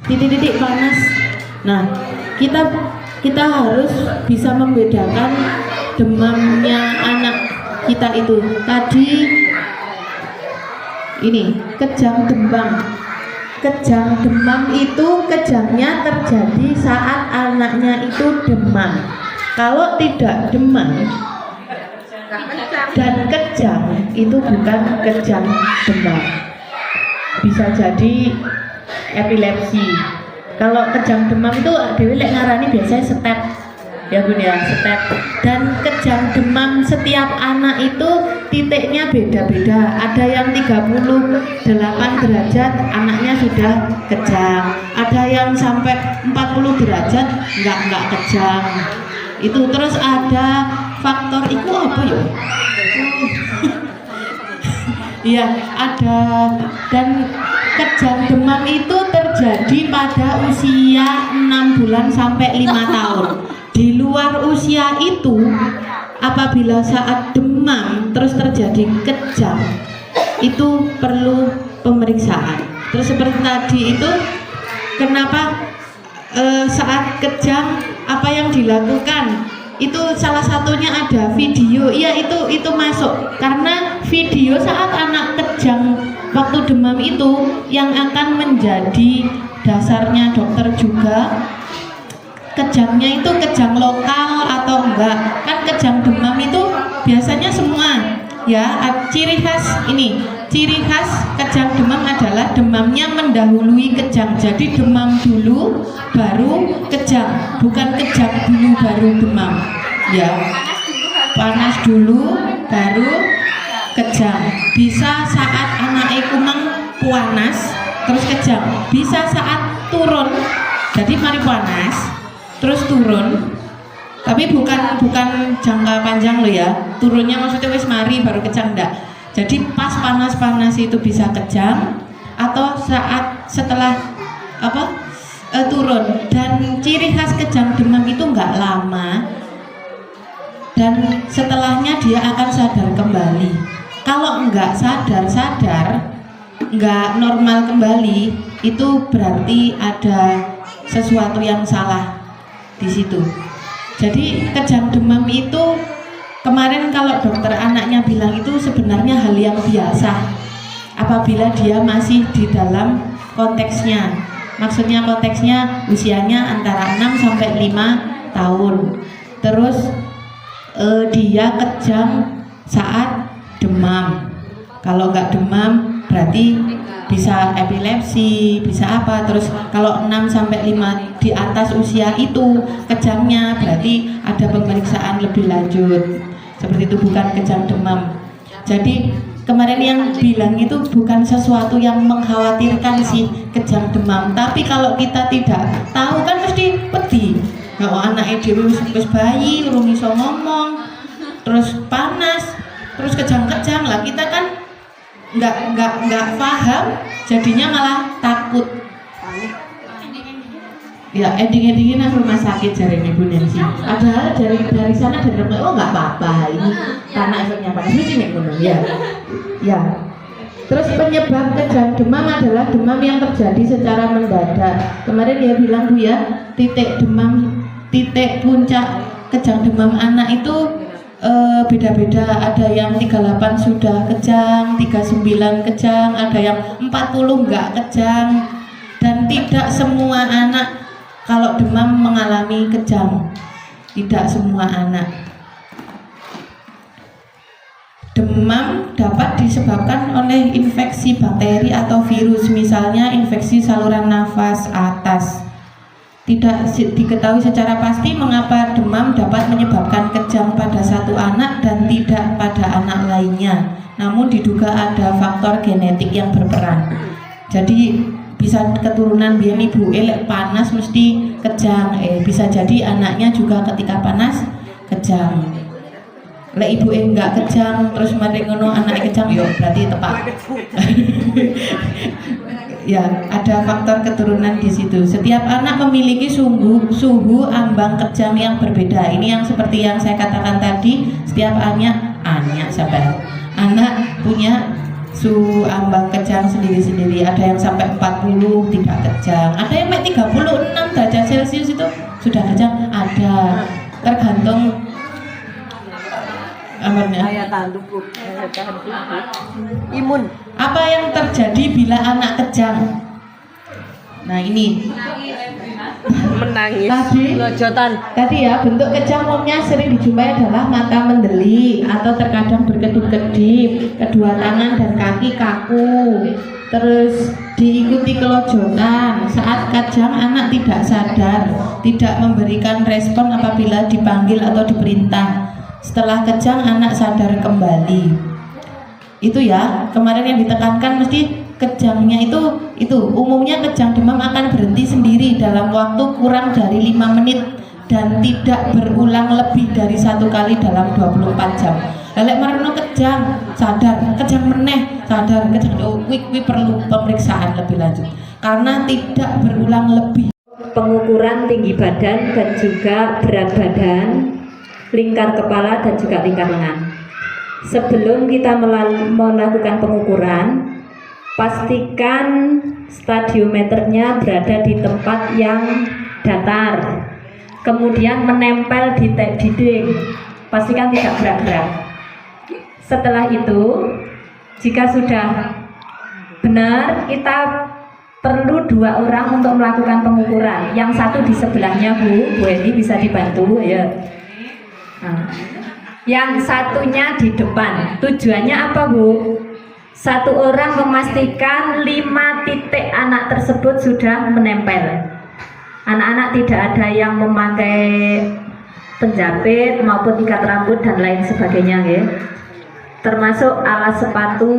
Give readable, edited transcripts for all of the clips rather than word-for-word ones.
titik-titik panas. Nah, kita kita harus bisa membedakan demamnya anak kita itu. Tadi ini kejang demam. Kejang demam itu kejangnya terjadi saat anaknya itu demam. Kalau tidak demam dan kejang itu bukan kejang demam, bisa jadi epilepsi. Kalau kejang demam itu dewe lek ngarani biasanya step ya Bun ya, step. Dan kejang demam setiap anak itu titiknya beda-beda. Ada yang 38 derajat anaknya sudah kejang, ada yang sampai 40 derajat enggak kejang. Itu terus ada faktor itu apa ya? Iya, ada. Dan kejang demam itu terjadi pada usia 6 bulan sampai 5 tahun. Di luar usia itu, apabila saat demam terus terjadi kejang, itu perlu pemeriksaan. Terus seperti tadi itu, kenapa saat kejang apa yang dilakukan? Itu salah satunya ada video. Iya, itu masuk karena video saat anak kejang waktu demam itu yang akan menjadi dasarnya dokter juga. Kejangnya itu kejang lokal atau enggak, kan kejang demam itu biasanya semua ya. Ciri khas kejang demam adalah demamnya mendahului kejang. Jadi demam dulu baru kejang, bukan kejang dulu baru demam ya. Panas dulu baru kejang. Bisa saat anak kumang panas terus kejang, bisa saat turun. Jadi mari panas terus turun, tapi bukan jangka panjang loh ya. Turunnya maksudnya wis mari baru kejang, enggak. Jadi pas panas itu bisa kejang, atau saat setelah turun. Dan ciri khas kejang demam itu enggak lama, dan setelahnya dia akan sadar kembali. Kalau enggak sadar enggak normal kembali, itu berarti ada sesuatu yang salah di situ. Jadi kejang demam itu kemarin kalau dokter anaknya bilang itu sebenarnya hal yang biasa apabila dia masih di dalam konteksnya. Maksudnya konteksnya usianya antara 6 sampai 5 tahun. Terus dia kejang saat demam. Kalau nggak demam berarti bisa epilepsi, bisa apa. Terus kalau 6 sampai 5 di atas usia itu kejangnya berarti ada pemeriksaan lebih lanjut. Seperti itu, bukan kejang demam. Jadi kemarin yang bilang itu bukan sesuatu yang mengkhawatirkan sih kejang demam. Tapi kalau kita tidak tahu kan mesti pedih. Kalau anak dhewe wis bayi, urung iso ngomong, terus panas, terus kejang-kejang lah, kita kan nggak paham, jadinya malah takut. Ya ending-endingnya nang rumah sakit jarene Bu Nancy. Padahal dari sana dari rumah, oh nggak apa-apa, ini karena efeknya panas mesti nek ngono ya. Ya. Terus penyebab kejang demam adalah demam yang terjadi secara mendadak. Kemarin dia bilang Bu ya, titik puncak kejang demam anak itu beda-beda. Ada yang 38 sudah kejang, 39 kejang, ada yang 40 enggak kejang. Dan tidak semua anak kalau demam mengalami kejang. Tidak semua anak. Demam dapat disebabkan oleh infeksi bakteri atau virus, misalnya infeksi saluran nafas atas. Tidak diketahui secara pasti mengapa demam dapat menyebabkan kejang pada satu anak dan tidak pada anak lainnya. Namun diduga ada faktor genetik yang berperan. Jadi bisa keturunan biar ibu elek panas mesti kejang. Bisa jadi anaknya juga ketika panas kejang. Lek ibu enggak kejang terus mari ngono anaknya kejang, yo berarti tepat. Ya, ada faktor keturunan di situ. Setiap anak memiliki suhu ambang kejang yang berbeda. Ini yang seperti yang saya katakan tadi, setiap anak punya ambang kejang sendiri-sendiri. Ada yang sampai 40 tidak kejang, ada yang 36 derajat Celcius itu sudah kejang, ada, tergantung daya tahan tubuh, imun. Apa yang terjadi bila anak kejang? Nah ini Menangis, lojotan. Tadi ya, bentuk kejang umumnya sering dijumpai adalah mata mendeli atau terkadang berkedip-kedip, kedua tangan dan kaki kaku, terus diikuti kelojotan. Saat kejang anak tidak sadar, tidak memberikan respon apabila dipanggil atau diperintah. Setelah kejang anak sadar kembali. Itu ya, kemarin yang ditekankan mesti kejangnya itu umumnya kejang demam akan berhenti sendiri dalam waktu kurang dari 5 menit dan tidak berulang lebih dari 1 kali dalam 24 jam. Lelek marino kejang, sadar, kejang meneh, sadar, kejang. Wi perlu pemeriksaan lebih lanjut karena tidak berulang lebih. Pengukuran tinggi badan dan juga berat badan, lingkar kepala dan juga lingkar lengan. Sebelum kita melakukan pengukuran, pastikan stadiometernya berada di tempat yang datar, kemudian menempel di dinding, pastikan tidak gerak-gerak. Setelah itu, jika sudah benar, kita perlu 2 orang untuk melakukan pengukuran. Yang satu di sebelahnya Bu Eni bisa dibantu ya. Nah, yang satunya di depan. Tujuannya apa Bu? 1 orang memastikan 5 titik anak tersebut sudah menempel. Anak-anak tidak ada yang memakai penjepit maupun ikat rambut dan lain sebagainya ya. Termasuk alas sepatu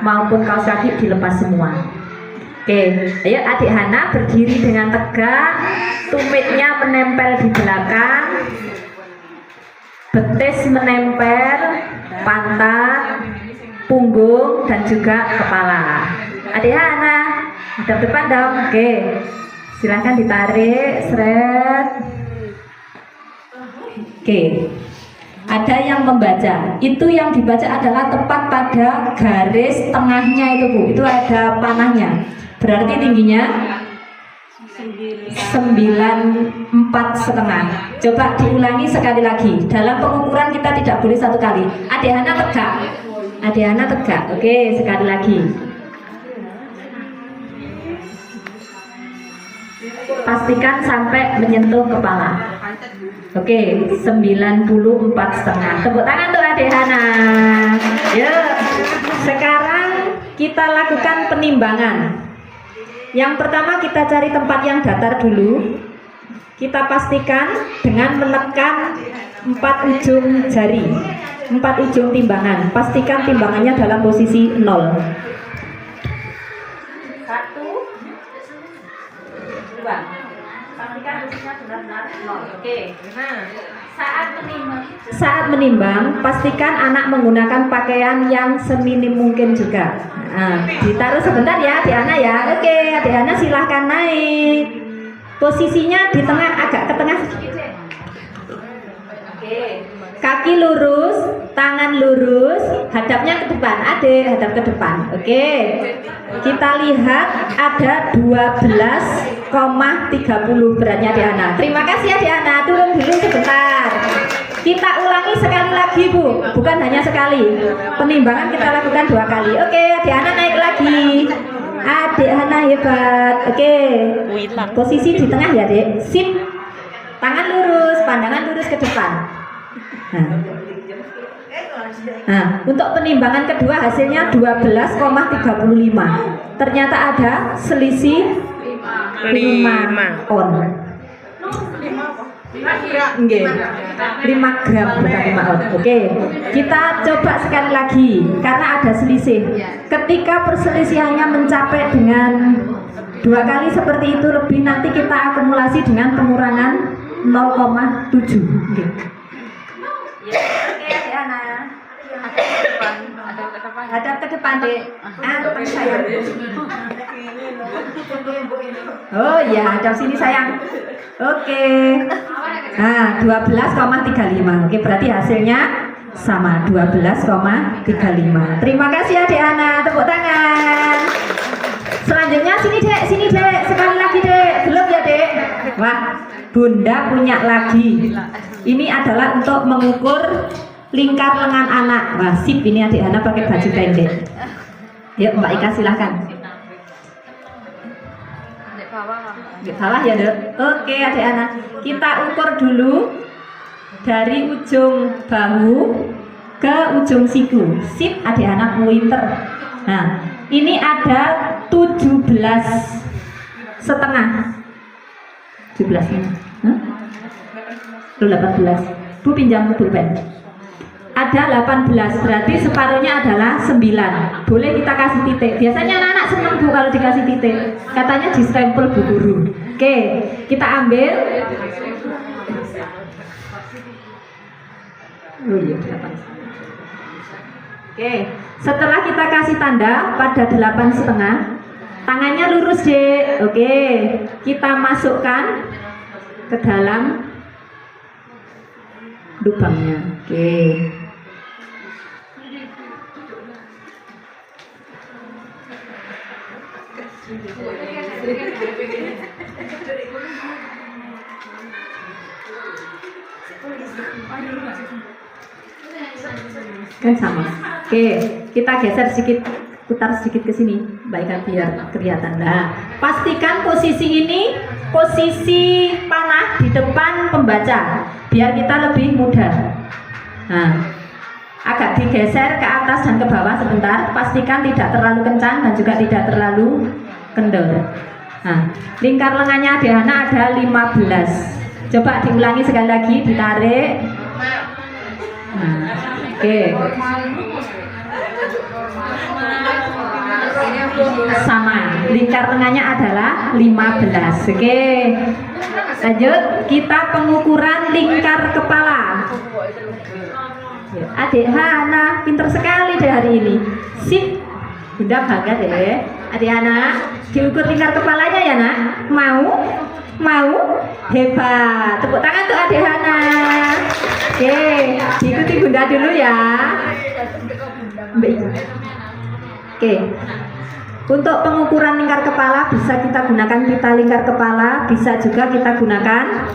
maupun kaos kaki dilepas semua. Oke, ayo adik Hana berdiri dengan tegak, tumitnya menempel di belakang, betis menempel, pantat, punggung dan juga kepala. Adik Hana, hadap depan dong. Oke, silahkan ditarik, seret. Oke, ada yang membaca. Itu yang dibaca adalah tepat pada garis tengahnya itu Bu. Itu ada panahnya. Berarti tingginya 94,5. Coba diulangi sekali lagi. Dalam pengukuran kita tidak boleh 1 kali. Adik Hana tegak. Adik Hana tegak. Oke, sekali lagi. Pastikan sampai menyentuh kepala. Oke, 94,5. Tepuk tangan untuk adik Hana. Yuk, sekarang kita lakukan penimbangan. Yang pertama kita cari tempat yang datar dulu. Kita pastikan dengan menekan 4 ujung jari, 4 ujung timbangan. Pastikan timbangannya dalam posisi 0. 1, 2. Pastikan posisinya benar-benar 0. Oke. Nah, saat menimbang, pastikan anak menggunakan pakaian yang seminim mungkin juga. Nah, ditaruh sebentar ya, Adik Hana ya. Oke, Adik Hana silahkan naik. Posisinya di tengah, agak ke tengah sedikit. Oke. Kaki lurus, tangan lurus, hadapnya ke depan. Adik, hadap ke depan. Oke. Kita lihat ada 12,30 beratnya Adik Hana. Terima kasih Adik Hana, turun dulu sebentar. Kita ulangi sekali lagi Bu, bukan hanya sekali. Penimbangan kita lakukan 2 kali. Oke, Adik Hana naik lagi. Adik Hana hebat. Oke. Posisi di tengah ya, Dek. Sip. Tangan lurus, pandangan lurus ke depan. Nah, untuk penimbangan kedua hasilnya 12,35. Ternyata ada selisih 5 on. 5 gram bukan 5 on. Oke, kita coba sekali lagi karena ada selisih. Ketika perselisihannya mencapai dengan 2 kali seperti itu lebih, nanti kita akumulasi dengan pengurangan 0,7. Oke. Oke, Diana. Hadap ke depan, Dek. Sayang. Oh ya, hadap sini sayang. Oke. Nah, 12,35. Oke, berarti hasilnya sama 12,35. Terima kasih Adik Ana, tepuk tangan. Selanjutnya sini Dek, sekali lagi Dek. Belum ya Dek? Wah, Bunda punya lagi. Ini adalah untuk mengukur lingkar lengan anak. Wah, sip, ini Adik Ana pakai baju pendek. Yuk Mbak Ika silahkan. Di bawah ya Dek. Oke Adik Ana, kita ukur dulu dari ujung bahu ke ujung siku. Sip, Adik Ana pointer. Nah, ini ada 17,5. 17,5. Hah? 18. Bu pinjam pulpen. Ada 18, berarti separuhnya adalah 9. Boleh kita kasih titik. Biasanya anak-anak senang Bu kalau dikasih titik. Katanya di stempel Bu Guru. Oke, kita ambil. Oh iya, 8. Oke, setelah kita kasih tanda pada 8,5, tangannya lurus Dek. Oke, kita masukkan ke dalam lubangnya. Oke. Kan sama. Oke, kita geser sedikit, putar sedikit ke sini, Mbak Ika, biar kelihatan. Nah, pastikan posisi ini posisi panah di depan pembaca, biar kita lebih mudah. Nah, agak digeser ke atas dan ke bawah sebentar. Pastikan tidak terlalu kencang dan juga tidak terlalu kendor. Nah, lingkar lengannya Adik Ana ada 15. Coba diulangi sekali lagi, ditarik. Nah, oke. Sama, lingkar lengannya adalah 15. Oke. Lanjut, kita pengukuran lingkar kepala. Adik Hana pinter sekali deh hari ini. Sip. Bunda bangga deh. Adik Hana, diukur lingkar kepalanya ya Nak? Mau? Hebat. Tepuk tangan tuh Adik Hana. Oke, diikuti Bunda dulu ya. Oke. Untuk pengukuran lingkar kepala bisa kita gunakan pita lingkar kepala, bisa juga kita gunakan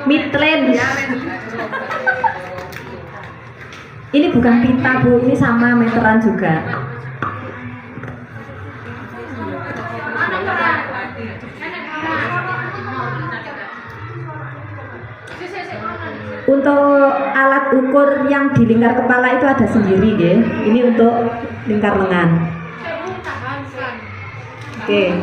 Midland. Ini bukan pita Bu, ini sama meteran juga. Untuk alat ukur yang di lingkar kepala itu ada sendiri ya. Ini untuk lingkar lengan. Oke.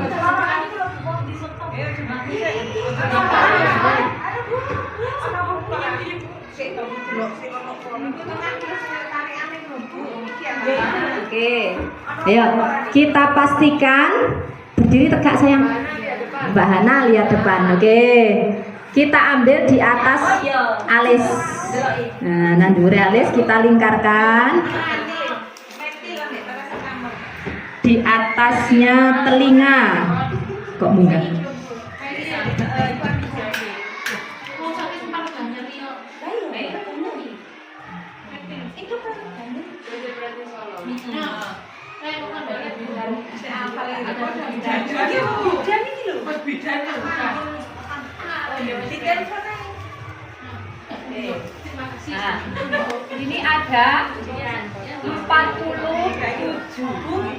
Oke. Ayo, kita pastikan berdiri tegak sayang. Mbak Hana lihat depan. Oke. Kita ambil di atas alis. Nah, nandure alis kita lingkarkan. Di atasnya telinga. Kok munggah? Nah, ini ada 47.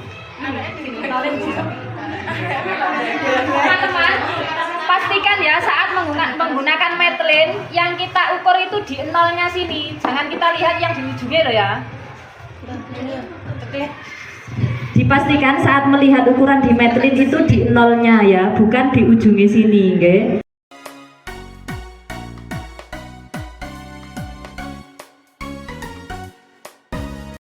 Teman-teman, pastikan ya saat menggunakan metlin yang kita ukur itu di nolnya sini. Jangan kita lihat yang di ujungnya loh ya. Dipastikan saat melihat ukuran di metlin itu di nolnya ya, bukan di ujungnya sini, nggih.